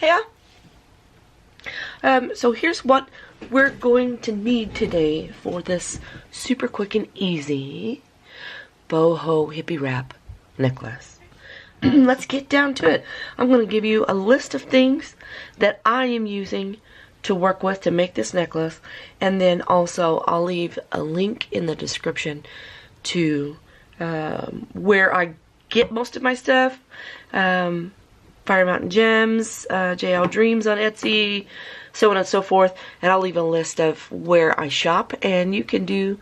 Yeah. So here's what we're going to need today for this super quick and easy boho hippie wrap necklace. Let's get down to it. I'm going to give you a list of things that I am using to work with to make this necklace, and then also I'll leave a link in the description to where I get most of my stuff. Fire Mountain Gems, JL Dreams on Etsy, so on and so forth, and I'll leave a list of where I shop, and you can do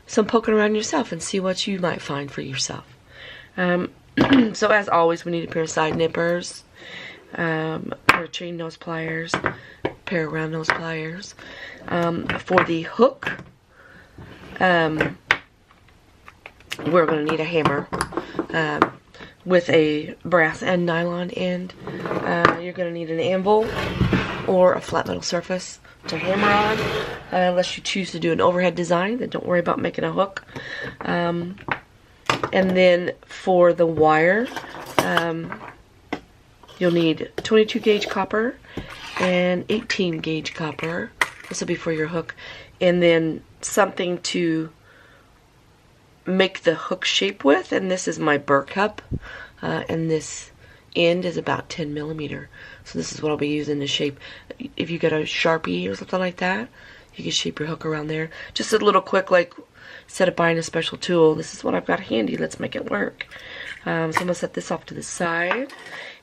some poking around yourself and see what you might find for yourself. So as always, we need a pair of side nippers, a pair of chain nose pliers, a pair of round nose pliers. For the hook, we're going to need a hammer with a brass and nylon end. You're going to need an anvil or a flat metal surface to hammer on, unless you choose to do an overhead design. Then don't worry about making a hook. And then for the wire, you'll need 22 gauge copper and 18 gauge copper. This will be for your hook. And then something to make the hook shape with, and this is my Burr Cup, and this end is about 10 millimeter. So this is what I'll be using to shape. If you get a Sharpie or something like that, you can shape your hook around there. Just a little quick, like, instead of buying a special tool, this is what I've got handy. Let's make it work. So I'm going to set this off to the side.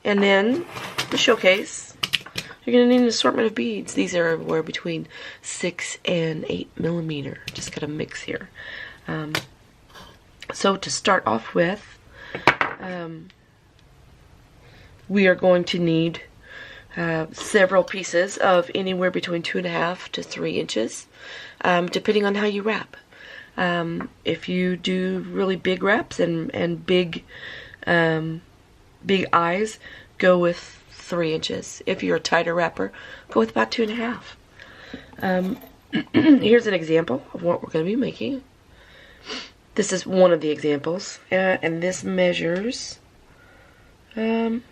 And then the showcase, you're going to need an assortment of beads. These are everywhere between 6 and 8 millimeter. Just got a mix here. So to start off with, we are going to need several pieces of anywhere between 2.5 to 3 inches, depending on how you wrap. If you do really big wraps and big eyes, go with 3 inches. If you're a tighter wrapper, go with about 2.5. Here's an example of what we're going to be making. This is one of the examples, and this measures about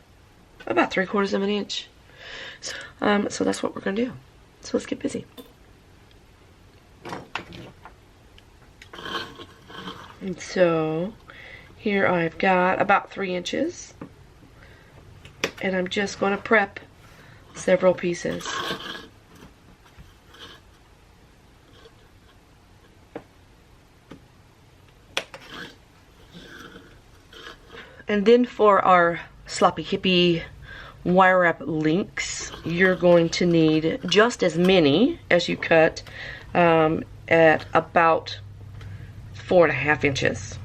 3/4 of an inch. So that's what we're going to do. So let's get busy. And so here I've got about 3 inches, and I'm just going to prep several pieces. And then for our sloppy hippie wire wrap links, you're going to need just as many as you cut at about 4.5 inches.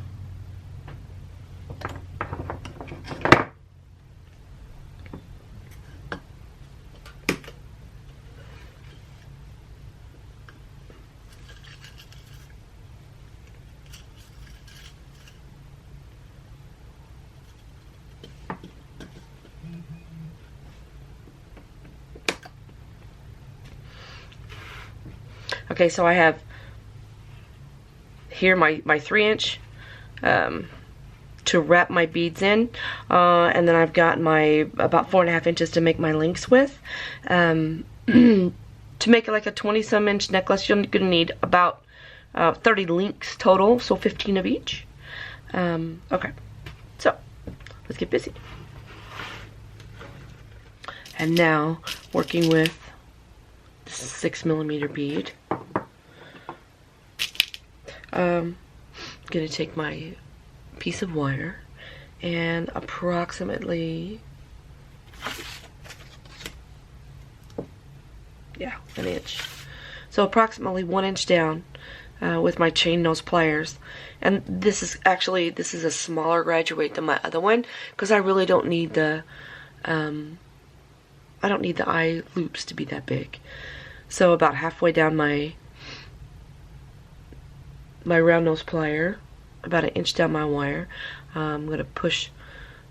Okay, so I have here my 3-inch to wrap my beads in, and then I've got my about 4.5 inches to make my links with. To make it like a 20-some inch necklace, you're going to need about 30 links total, so 15 of each. Okay, so let's get busy. And now working with 6 millimeter bead. I'm going to take my piece of wire and approximately, an inch. So approximately 1 inch down with my chain nose pliers. And this is a smaller graduate than my other one, because I really don't need the eye loops to be that big. So about halfway down my round nose plier, about 1 inch down my wire, I'm going to push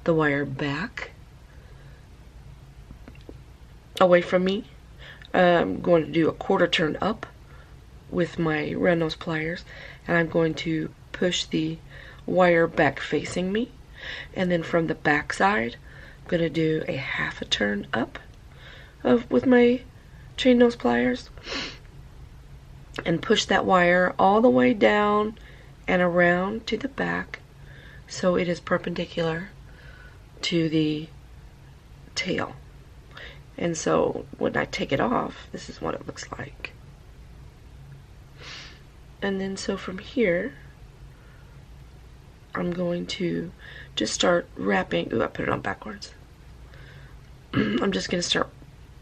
the wire back away from me. I'm going to do a 1/4 turn up with my round nose pliers, and I'm going to push the wire back facing me, and then from the back side I'm going to do a 1/2 turn up with my chain nose pliers and push that wire all the way down and around to the back so it is perpendicular to the tail. And so when I take it off, this is what it looks like. And then so from here, I'm going to just start wrapping. Ooh, I put it on backwards. I'm just going to start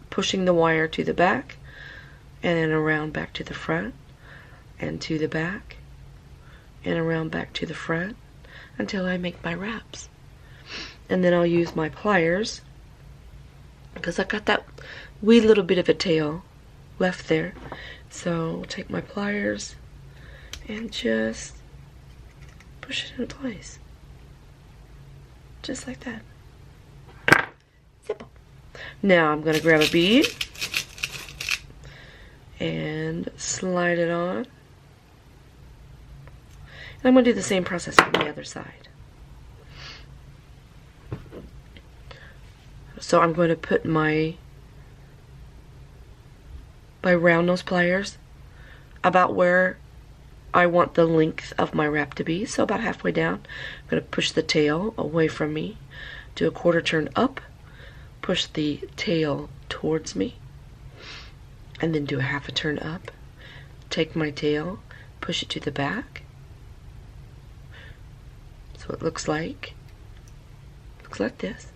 pushing the wire to the back and then around back to the front and to the back and around back to the front until I make my wraps. And then I'll use my pliers because I've got that wee little bit of a tail left there. So I'll take my pliers and just push it into place. Just like that. Simple. Now I'm going to grab a bead and slide it on. And I'm going to do the same process on the other side. So I'm going to put my round nose pliers about where I want the length of my wrap to be, so about halfway down. I'm going to push the tail away from me, do a quarter turn up, push the tail towards me, and then do a half a turn up. Take my tail, push it to the back. So it looks like this.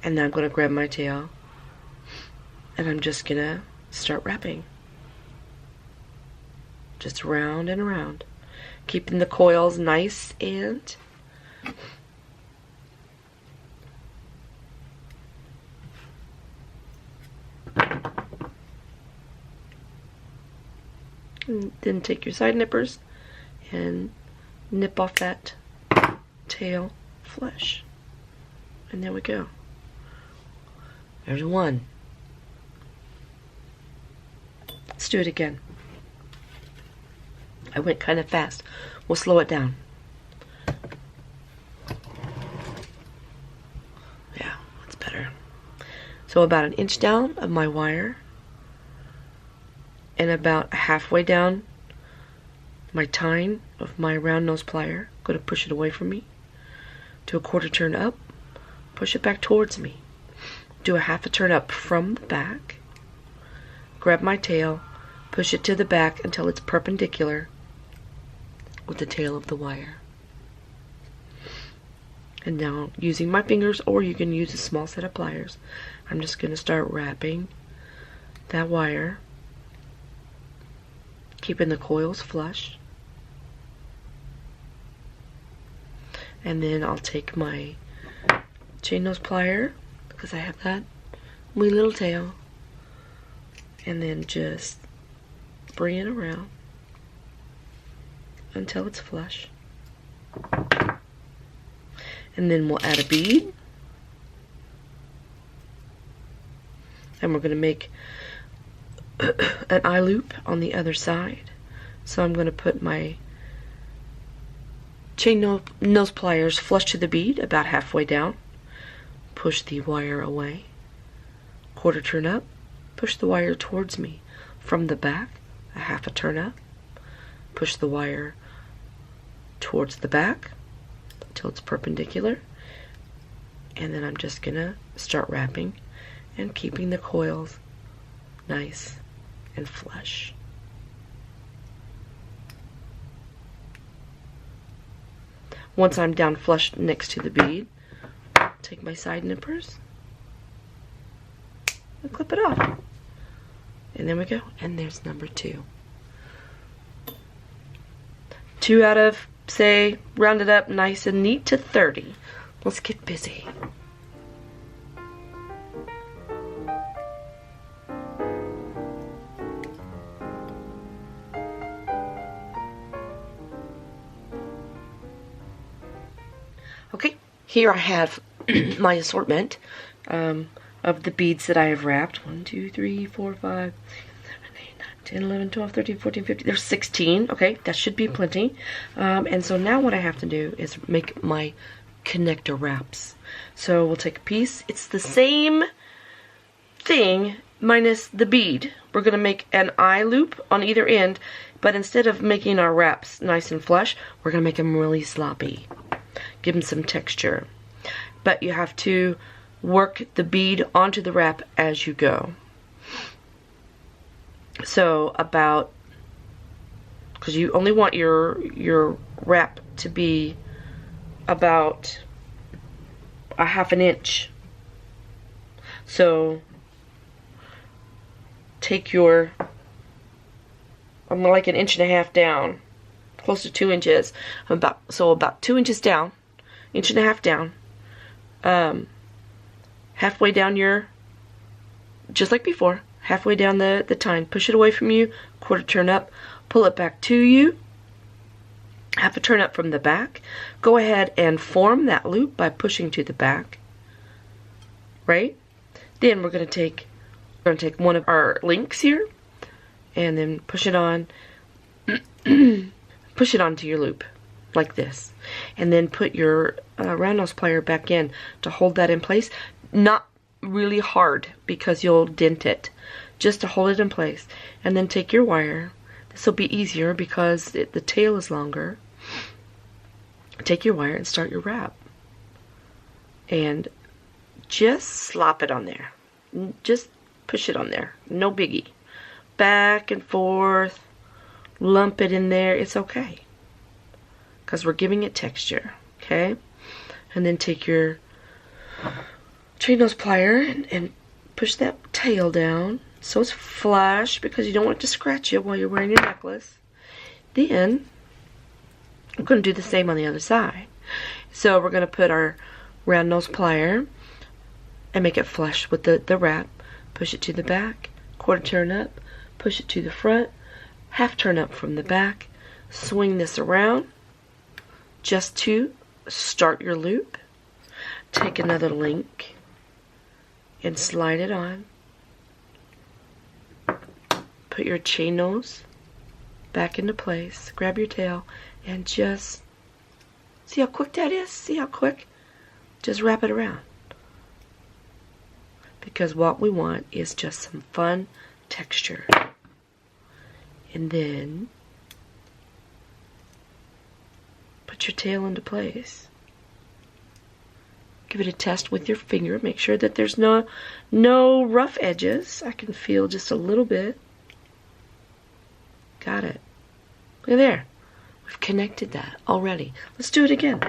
And then I'm going to grab my tail, and I'm just going to start wrapping. Just around and around, keeping the coils nice and then take your side nippers and nip off that tail flesh. And there we go. There's one. Let's do it again. I went kind of fast. We'll slow it down. Yeah, that's better. So about an inch down of my wire and about halfway down my tine of my round nose plier. I'm going to push it away from me. Do a quarter turn up. Push it back towards me. Do a half a turn up from the back. Grab my tail. Push it to the back until it's perpendicular with the tail of the wire. And now, using my fingers, or you can use a small set of pliers, I'm just going to start wrapping that wire, keeping the coils flush. And then I'll take my chain nose plier, because I have that wee little tail, and then just bring it around until it's flush. And then we'll add a bead. And we're going to make an eye loop on the other side. So I'm going to put my chain nose pliers flush to the bead about halfway down. Push the wire away. Quarter turn up. Push the wire towards me from the back. A half a turn up. Push the wire towards the back until it's perpendicular, and then I'm just gonna start wrapping and keeping the coils nice and flush. Once I'm down flush next to the bead, take my side nippers and clip it off, and there we go. And there's number 2. 2 out of, say, round it up nice and neat to 30. Let's get busy. Okay, here I have my assortment of the beads that I have wrapped. 1, 2, 3, 4, 5, 10, 11, 12, 13, 14, 15. There's 16. Okay, that should be plenty. And so now what I have to do is make my connector wraps. So we'll take a piece. It's the same thing minus the bead. We're going to make an eye loop on either end, but instead of making our wraps nice and flush, we're going to make them really sloppy. Give them some texture. But you have to work the bead onto the wrap as you go. So about, because you only want your wrap to be about a ½ inch. So take your, I'm like an 1.5 inches down, close to 2 inches, about 2 inches down, 1.5 inches down, halfway down your, just like before, halfway down the tine, push it away from you, quarter turn up, pull it back to you, half a turn up from the back. Go ahead and form that loop by pushing to the back, right? Then we're going to take one of our links here and then push it on, push it onto your loop like this, and then put your round nose plier back in to hold that in place. Not really hard because you'll dent it, just to hold it in place. And then take your wire. This will be easier because the tail is longer. Take your wire and start your wrap, and just slop it on there. Just push it on there, no biggie. Back and forth, lump it in there, it's okay, because we're giving it texture, okay? And then take your chain nose plier and push that tail down so it's flush, because you don't want it to scratch you while you're wearing your necklace. Then we're going to do the same on the other side. So we're going to put our round nose plier and make it flush with the wrap. Push it to the back, quarter turn up, push it to the front, half turn up from the back, swing this around just to start your loop. Take another link and slide it on. Put your chain nose back into place, grab your tail, and just see how quick that is? See how quick? Just wrap it around. Because what we want is just some fun texture. And then put your tail into place. Give it a test with your finger. Make sure that there's no rough edges. I can feel just a little bit. Got it. Look at there. We've connected that already. Let's do it again.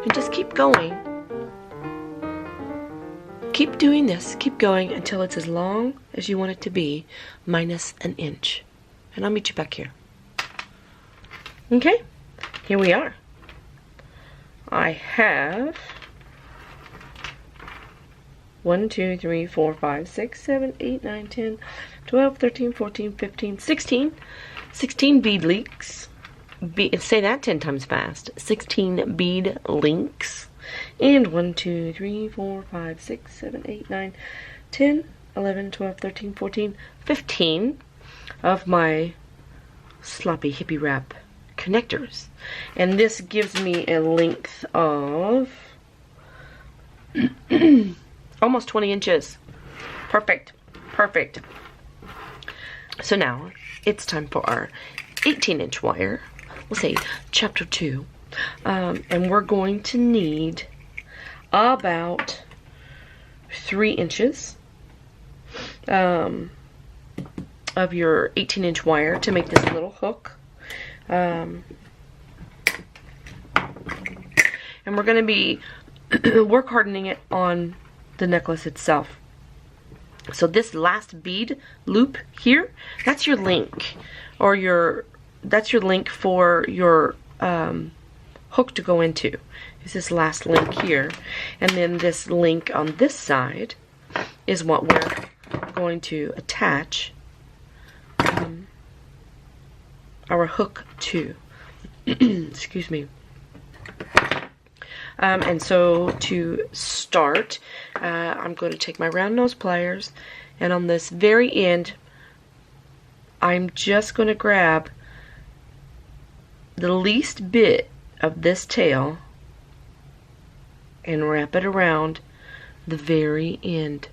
And just keep going. Keep doing this. Keep going until it's as long as you want it to be, minus an inch. And I'll meet you back here. Okay, here we are. I have 1, 2, 3, 4, 5, 6, 7, 8, 9, 10, 12, 13, 14, 15, 16. 16 bead links. Say that 10 times fast. 16 bead links. And 1, 2, 3, 4, 5, 6, 7, 8, 9, 10, 11, 12, 13, 14, 15 of my sloppy hippie wrap connectors. And this gives me a length of almost 20 inches. Perfect. Perfect. So now it's time for our 18-inch wire. We'll say chapter 2. And we're going to need about 3 inches of your 18-inch wire to make this little hook. And we're going to be work hardening it on the necklace itself. So this last bead loop here, that's your link, or that's your link for your hook to go into. Is this last link here, and then this link on this side is what we're going to attach our hook to. Excuse me. And so to start, I'm going to take my round nose pliers, and on this very end, I'm just going to grab the least bit of this tail and wrap it around the very end.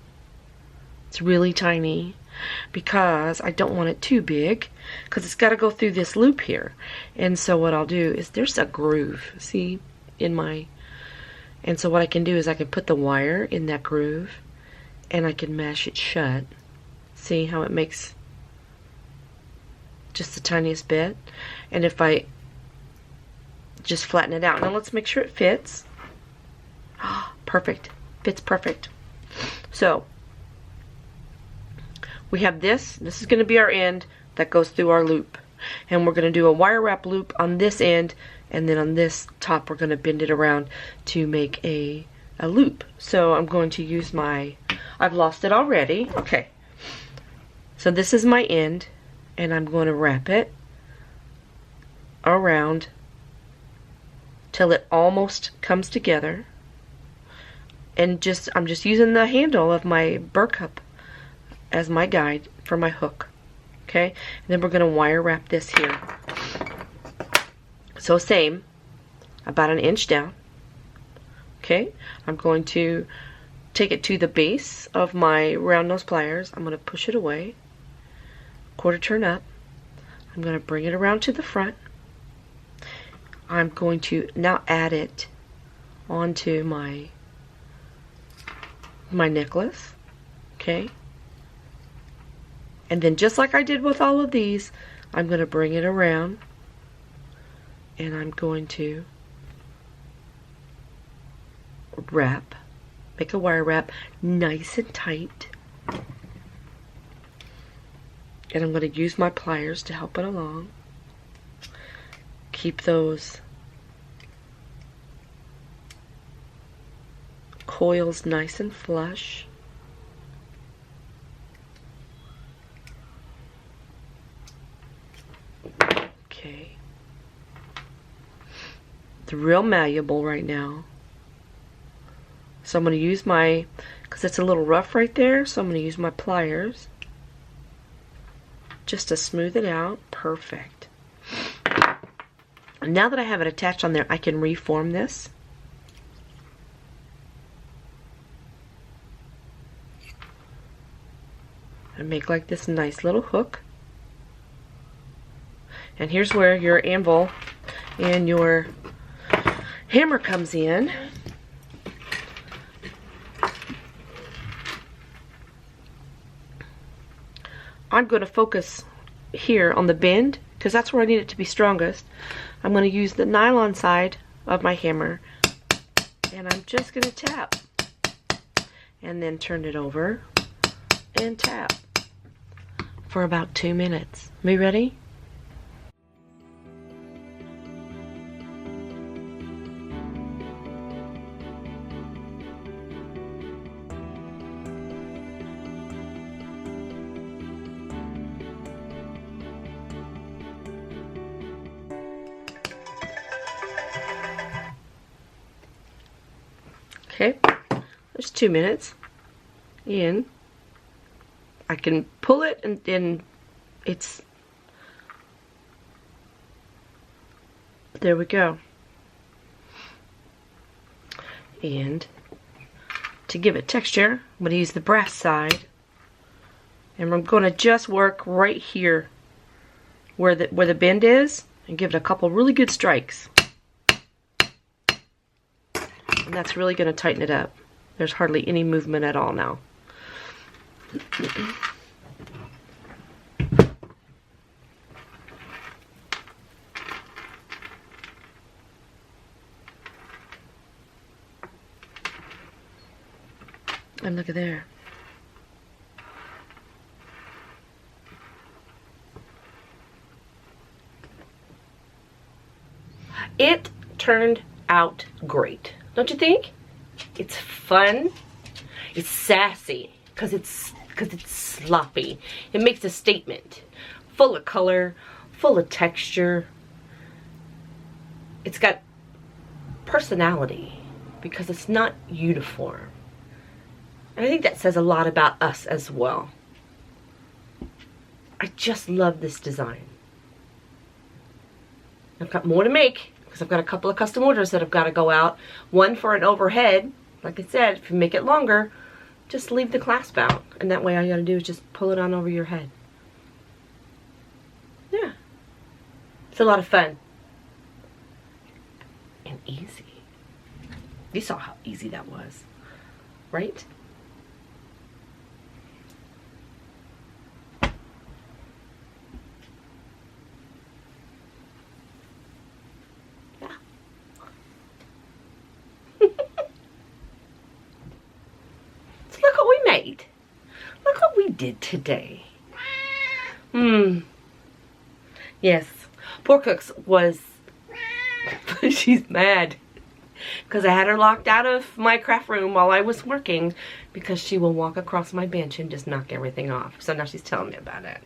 It's really tiny because I don't want it too big, because it's got to go through this loop here. And so what I'll do is, there's a groove, see, in my... And so what I can do is I can put the wire in that groove and I can mash it shut. See how it makes just the tiniest bit? And if I just flatten it out. Now let's make sure it fits. Perfect. Fits perfect. So we have this. This is going to be our end that goes through our loop. And we're going to do a wire wrap loop on this end, and then on this top we're going to bend it around to make a loop. So I'm going to use my, I've lost it already. Okay. So this is my end, and I'm going to wrap it around till it almost comes together. And I'm just using the handle of my Burr Cup as my guide for my hook. Okay, and then we're going to wire wrap this here. So same, about an inch down. Okay, I'm going to take it to the base of my round nose pliers. I'm going to push it away, quarter turn up. I'm going to bring it around to the front. I'm going to now add it onto my necklace. Okay. And then just like I did with all of these, I'm going to bring it around and I'm going to wrap, make a wire wrap nice and tight. And I'm going to use my pliers to help it along. Keep those coils nice and flush. Okay. It's real malleable right now. So I'm going to use my, because it's a little rough right there, so I'm going to use my pliers just to smooth it out. Perfect. Now that I have it attached on there, I can reform this. And make like this nice little hook. And here's where your anvil and your hammer comes in. I'm going to focus here on the bend because that's where I need it to be strongest. I'm going to use the nylon side of my hammer and I'm just going to tap and then turn it over and tap for about 2 minutes. Me ready? Okay, there's 2 minutes. And I can pull it and it's, there we go. And to give it texture, I'm going to use the brass side. And I'm going to just work right here where the bend is and give it a couple really good strikes. And that's really going to tighten it up. There's hardly any movement at all now. And look at there. It turned out great, don't you think? It's fun. It's sassy because it's sloppy. It makes a statement, full of color, full of texture. It's got personality because it's not uniform. And I think that says a lot about us as well. I just love this design. I've got more to make because I've got a couple of custom orders that have got to go out. One for an overhead. Like I said, if you make it longer, just leave the clasp out. And that way all you got to do is just pull it on over your head. Yeah. It's a lot of fun. And easy. You saw how easy that was, right? Look what we did today. Yes, poor Cooks was, she's mad because I had her locked out of my craft room while I was working because she will walk across my bench and just knock everything off. So now she's telling me about it.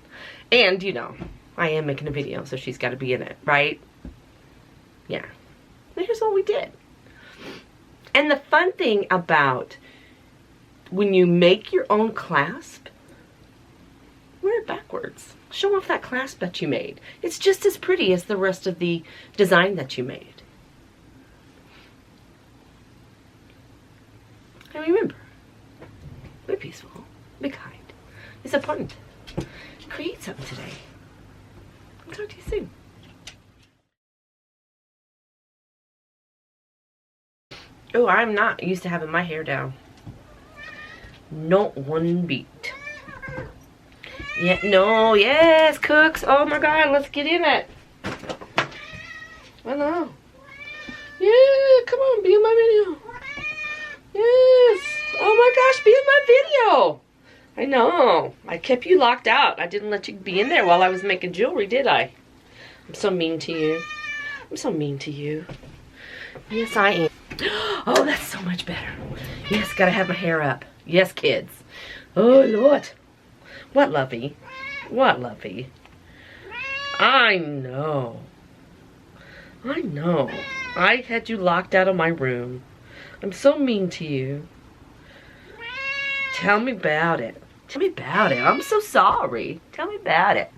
And you know, I am making a video, so she's got to be in it, right? Yeah. And here's what we did. And the fun thing about when you make your own clasp, wear it backwards. Show off that clasp that you made. It's just as pretty as the rest of the design that you made. And remember, be peaceful, be kind. It's important. Create something today. I'll talk to you soon. Oh, I'm not used to having my hair down. Not one beat. Yeah, no, yes, Cooks. Oh my God, let's get in it. I know. Yeah, come on, be in my video. Yes. Oh my gosh, be in my video. I know. I kept you locked out. I didn't let you be in there while I was making jewelry, did I? I'm so mean to you. I'm so mean to you. Yes, I am. Oh, that's so much better. Yes, gotta have my hair up. Yes, kids. Oh, Lord. What, lovey? What, lovey? I know. I know. I had you locked out of my room. I'm so mean to you. Tell me about it. Tell me about it. I'm so sorry. Tell me about it.